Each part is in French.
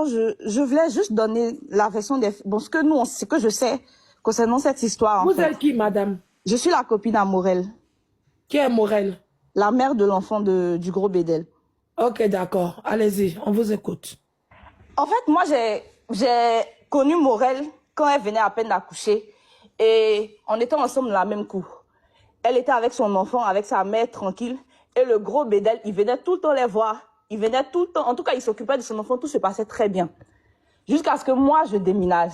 Je voulais juste donner la version des... Bon, ce que je sais concernant cette histoire, en Vous fait. êtes qui, madame? Je suis la copine à Morel. Qui est Morel? La mère de l'enfant du gros Bédel. Ok, d'accord. Allez-y, on vous écoute. En fait, moi, j'ai connu Morel quand elle venait à peine d'accoucher. Et on était ensemble dans la même cour. Elle était avec son enfant, avec sa mère, tranquille. Et le gros Bédel, il venait tout le temps les voir. Il venait tout le temps. En tout cas, il s'occupait de son enfant. Tout se passait très bien. Jusqu'à ce que moi, je déménage.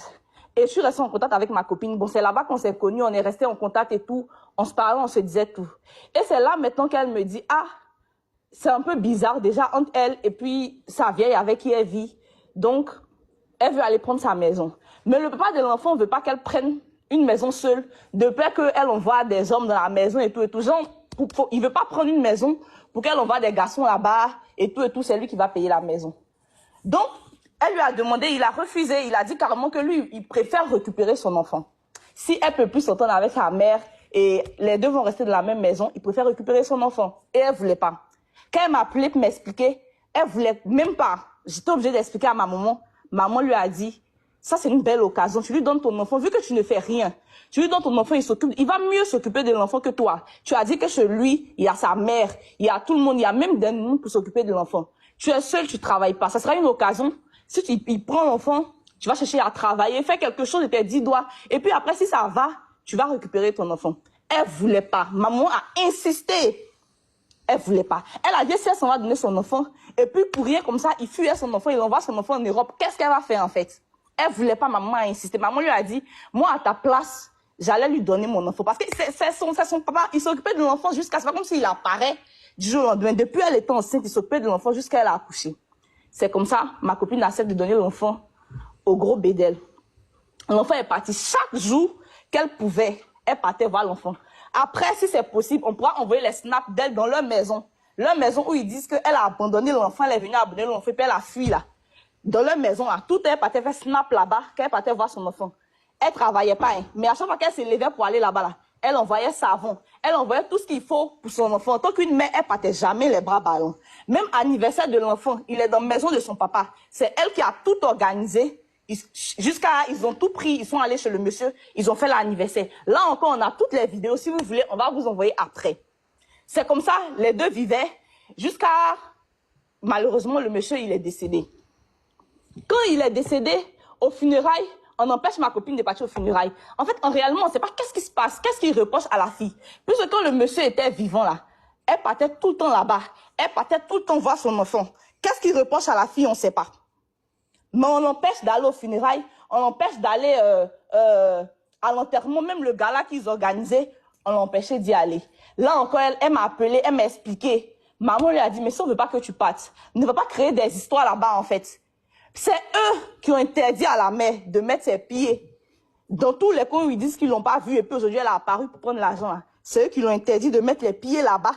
Et je suis restée en contact avec ma copine. Bon, c'est là-bas qu'on s'est connus. On est resté en contact et tout. On se parlait, on se disait tout. Et c'est là maintenant qu'elle me dit, ah, c'est un peu bizarre déjà entre elle et puis sa vieille avec qui elle vit. Donc, elle veut aller prendre sa maison. Mais le papa de l'enfant ne veut pas qu'elle prenne une maison seule, de peur qu'elle envoie des hommes dans la maison et tout et tout. Genre, il veut pas prendre une maison pour qu'elle envoie des garçons là-bas et tout, c'est lui qui va payer la maison. Donc, elle lui a demandé, il a refusé, il a dit carrément que lui, il préfère récupérer son enfant. Si elle peut plus s'entendre avec sa mère et les deux vont rester dans la même maison, il préfère récupérer son enfant. Et elle voulait pas. Quand elle m'a appelé pour m'expliquer, elle voulait même pas. J'étais obligée d'expliquer à ma maman. Maman lui a dit, ça c'est une belle occasion, tu lui donnes ton enfant, vu que tu ne fais rien. Tu lui donnes ton enfant, il va mieux s'occuper de l'enfant que toi. Tu as dit que chez lui, il y a sa mère, il y a tout le monde, il y a même des noms pour s'occuper de l'enfant. Tu es seul, tu travailles pas. Ça sera une occasion. Si il prend l'enfant, tu vas chercher à travailler, faire quelque chose de tes 10 doigts. Et puis après, si ça va, tu vas récupérer ton enfant. Elle voulait pas. Maman a insisté. Elle voulait pas. Elle a dit, si elle s'en va donner son enfant, et puis pour rien comme ça, il fuit son enfant, il envoie son enfant en Europe. Qu'est-ce qu'elle va faire en fait? Elle voulait pas, maman a insisté. Maman lui a dit, moi à ta place, j'allais lui donner mon enfant. Parce que c'est son papa, il s'occupait de l'enfant jusqu'à... C'est pas comme s'il apparaît du jour au lendemain. Depuis elle était enceinte, il s'occupait de l'enfant jusqu'à elle a accouché. C'est comme ça, ma copine accepte de donner l'enfant au gros Bédel. L'enfant est parti chaque jour qu'elle pouvait. Elle partait voir l'enfant. Après, si c'est possible, on pourra envoyer les snaps d'elle dans leur maison. Leur maison où ils disent qu'elle a abandonné l'enfant, elle est venue abandonner l'enfant, puis elle a fui là. Dans leur maison, là, tout elle partait faire snap là-bas, qu'elle partait voir son enfant. Elle travaillait pas, hein, mais à chaque fois qu'elle se levait pour aller là-bas, là, elle envoyait savon, elle envoyait tout ce qu'il faut pour son enfant. En tant qu'une mère, elle partait jamais les bras ballants. Même anniversaire de l'enfant, il est dans la maison de son papa. C'est elle qui a tout organisé. Ils ont tout pris, ils sont allés chez le monsieur, ils ont fait l'anniversaire. Là encore, on a toutes les vidéos. Si vous voulez, on va vous envoyer après. C'est comme ça, les deux vivaient jusqu'à... Malheureusement, le monsieur, il est décédé. Quand il est décédé, aux funérailles, on empêche ma copine de partir aux funérailles. En fait, réellement, on ne sait pas qu'est-ce qui se passe, qu'est-ce qu'il reproche à la fille. Puisque quand le monsieur était vivant là, elle partait tout le temps là-bas. Elle partait tout le temps voir son enfant. Qu'est-ce qu'il reproche à la fille, on ne sait pas. Mais on l'empêche d'aller aux funérailles, on l'empêche d'aller à l'enterrement, même le gala qu'ils organisaient, on l'empêchait d'y aller. Là encore, elle m'a appelé, elle m'a expliqué. Maman lui a dit, mais si on ne veut pas que tu partes, ne va pas créer des histoires là-bas en fait. C'est eux qui ont interdit à la mère de mettre ses pieds dans tous les coins où ils disent qu'ils l'ont pas vu et puis aujourd'hui elle a apparu pour prendre l'argent. C'est eux qui l'ont interdit de mettre les pieds là-bas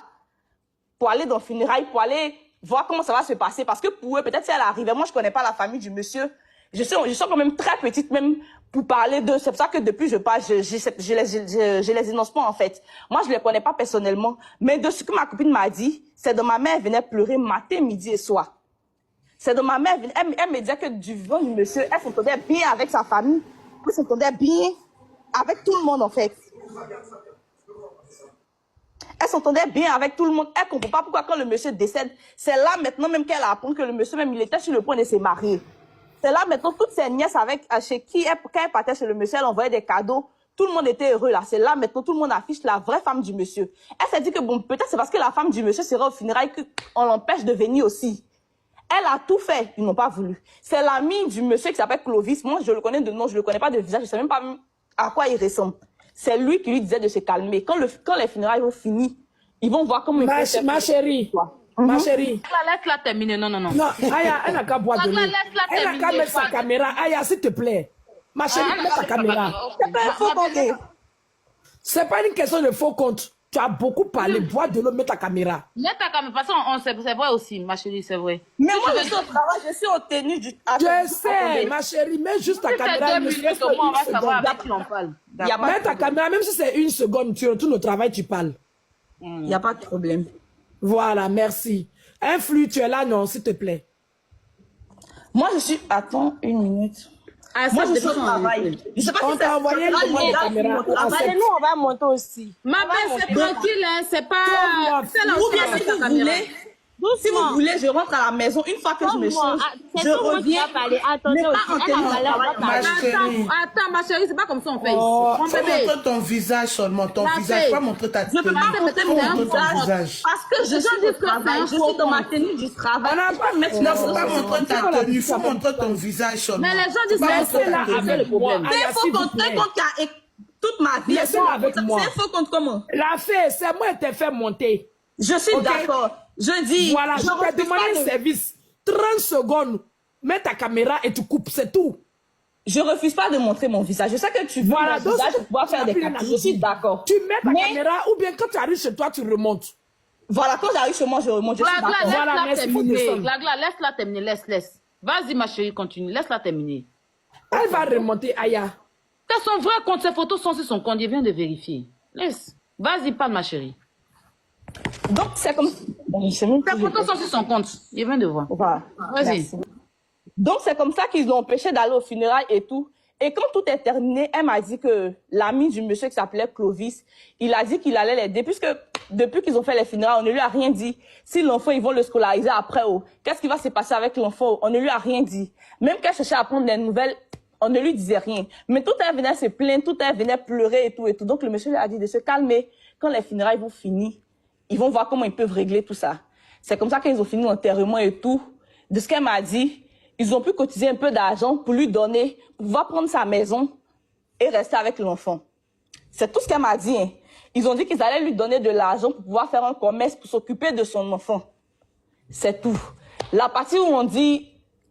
pour aller dans le funérail, pour aller voir comment ça va se passer. Parce que pour eux, peut-être si elle arrivait, moi je connais pas la famille du monsieur, je suis quand même très petite même pour parler d'eux. C'est pour ça que depuis je parle, je les énonce pas en fait. Moi je les connais pas personnellement, mais de ce que ma copine m'a dit, c'est de ma mère venait pleurer matin, midi et soir. C'est de ma mère, elle me disait que du vivant du monsieur, elle s'entendait bien avec sa famille, elle s'entendait bien avec tout le monde en fait. Elle s'entendait bien avec tout le monde. Elle ne comprend pas pourquoi quand le monsieur décède, c'est là maintenant même qu'elle apprend que le monsieur même, il était sur le point de se marier. C'est là maintenant toutes ses nièces chez qui, quand elle partait chez le monsieur, elle envoyait des cadeaux. Tout le monde était heureux là. C'est là maintenant tout le monde affiche la vraie femme du monsieur. Elle s'est dit que bon, peut-être c'est parce que la femme du monsieur sera au funérail qu'on l'empêche de venir aussi. Elle a tout fait, ils n'ont pas voulu. C'est l'ami du monsieur qui s'appelle Clovis. Moi, je le connais de nom, je le connais pas de visage, je sais même pas à quoi il ressemble. C'est lui qui lui disait de se calmer. Quand les funérailles vont finir, ils vont voir comment il peut faire. Ma chérie, ma chérie. Laisse-la terminer, non. Non, Aya, elle n'a qu'à boire de l'eau. Elle n'a qu'à mettre sa caméra. Aya, s'il te plaît. Ma chérie, mets ta caméra. C'est pas un faux compte. C'est pas une question de faux compte. Tu as beaucoup parlé, bois de l'eau, mets ta caméra. Mets ta caméra, parce que c'est vrai aussi, ma chérie, c'est vrai. Mais moi, je suis au travail, je suis en tenue du... Je sais, ma chérie, mets juste ta caméra. Deux minutes, au moins, on va savoir avec qui on parle. Mets ta caméra, même si c'est une seconde, tu retournes au travail, tu parles. Il n'y a pas de problème. Voilà, merci. Un flux, tu es là, non, s'il te plaît. Moi, je suis... Attends, une minute. Ah, Moi, ça, je suis au travail. Je sais pas On si t'a envoyé le nom de caméra. Allez, nous, on va monter aussi. Ma belle, c'est tranquille, hein, c'est pas... C'est là Ou où bien tu si vas vous ta caméra. voulez... Si vous voulez, je rentre à la maison. Une fois que je me change, C'est je tout le monde qui reviens. va parler. Attendez, Mais pas en aussi, elle a téléphone. parlé, on va Ma parler. chérie. Attends, ma chérie, c'est pas comme ça on fait Oh, ici. Mon Faut bébé. montrer ton visage seulement, ton La visage, fille. pas montrer ta Je peux tenue. pas montrer Faut mon montrer ton visage visage. parce que je suis au travail. Je suis dans ma tenue du travail. On n'a pas mettre Non, faut pas montrer ta tenue, faut montrer ton visage seulement. Mais les gens disent Faut pas que montrer c'est là ta tenue. avec le problème. Aya, C'est faux s'il vous compte. Un plaît. compte qui a toute ma vie. Laissez-la avec moi. C'est faux compte comment? La fée, c'est moi qui t'ai fait monter. Je suis Ok. d'accord. Je dis. Voilà, je t'ai refuse demandé pas un de- service. 30 secondes. Mets ta caméra et tu coupes, c'est tout. Je refuse pas de montrer mon visage. Je sais que tu veux Voilà, mon donc visage pour pouvoir faire des captures. Je suis d'accord. Tu mets ta Mais- caméra ou bien quand tu arrives chez toi, tu remontes. Voilà, quand j'arrive chez moi, je remonte. Je suis Glagla, d'accord. Voilà, laisse-la merci pour terminer. descendre. Glagla, laisse-la terminer, laisse. Vas-y, ma chérie, continue, laisse-la terminer. Elle va remonter, Aya. C'est son vrai compte, ses photos sont sur son compte, il vient de vérifier. Laisse. Vas-y, parle, ma chérie. Donc, c'est comme. Bon, je sais même plus. Tes photos sont sur son compte, il vient de voir. Voilà. Vas-y. Merci. Donc, c'est comme ça qu'ils l'ont empêché d'aller au funérailles et tout. Et quand tout est terminé, elle m'a dit que l'ami du monsieur qui s'appelait Clovis, il a dit qu'il allait l'aider. Puisque depuis qu'ils ont fait les funérailles, on ne lui a rien dit. Si l'enfant, ils vont le scolariser après, oh, qu'est-ce qui va se passer avec l'enfant? On ne lui a rien dit. Même qu'elle cherchait à prendre des nouvelles, on ne lui disait rien. Mais tout elle venait se plaindre, tout elle venait pleurer et tout et tout. Donc, le monsieur lui a dit de se calmer. Quand les funérailles vont finir, ils vont voir comment ils peuvent régler tout ça. C'est comme ça qu'ils ont fini l'enterrement et tout. De ce qu'elle m'a dit, ils ont pu cotiser un peu d'argent pour lui donner, pour pouvoir prendre sa maison et rester avec l'enfant. C'est tout ce qu'elle m'a dit. Hein. Ils ont dit qu'ils allaient lui donner de l'argent pour pouvoir faire un commerce, pour s'occuper de son enfant. C'est tout. La partie où on dit,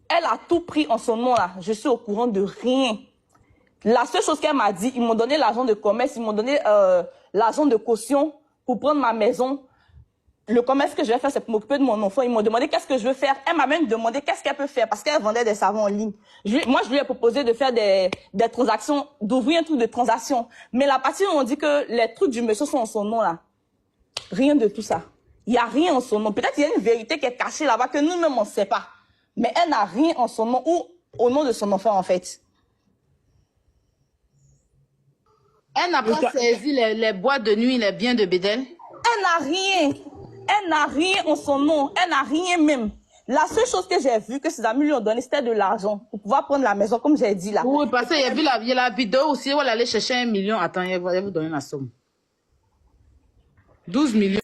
elle a tout pris en son nom là, je suis au courant de rien. La seule chose qu'elle m'a dit, ils m'ont donné l'argent de commerce, ils m'ont donné l'argent de caution pour prendre ma maison. Le commerce que je vais faire, c'est pour m'occuper de mon enfant. Ils m'ont demandé qu'est-ce que je veux faire. Elle m'a même demandé qu'est-ce qu'elle peut faire parce qu'elle vendait des savons en ligne. Moi, je lui ai proposé de faire des transactions, d'ouvrir un truc de transaction. Mais la partie où on dit que les trucs du monsieur sont en son nom là, rien de tout ça. Il n'y a rien en son nom. Peut-être qu'il y a une vérité qui est cachée là-bas que nous-mêmes on ne sait pas. Mais elle n'a rien en son nom ou au nom de son enfant en fait. Elle n'a pas saisi les boîtes de nuit, les biens de Bédel. Elle n'a rien. Elle n'a rien en son nom. Elle n'a rien même. La seule chose que j'ai vue que ses amis lui ont donné, c'était de l'argent pour pouvoir prendre la maison, comme j'ai dit là. Oui, parce qu'il y a vu la vidéo aussi, où elle allait chercher 1 million. Attends, elle va vous donner la somme. 12 millions.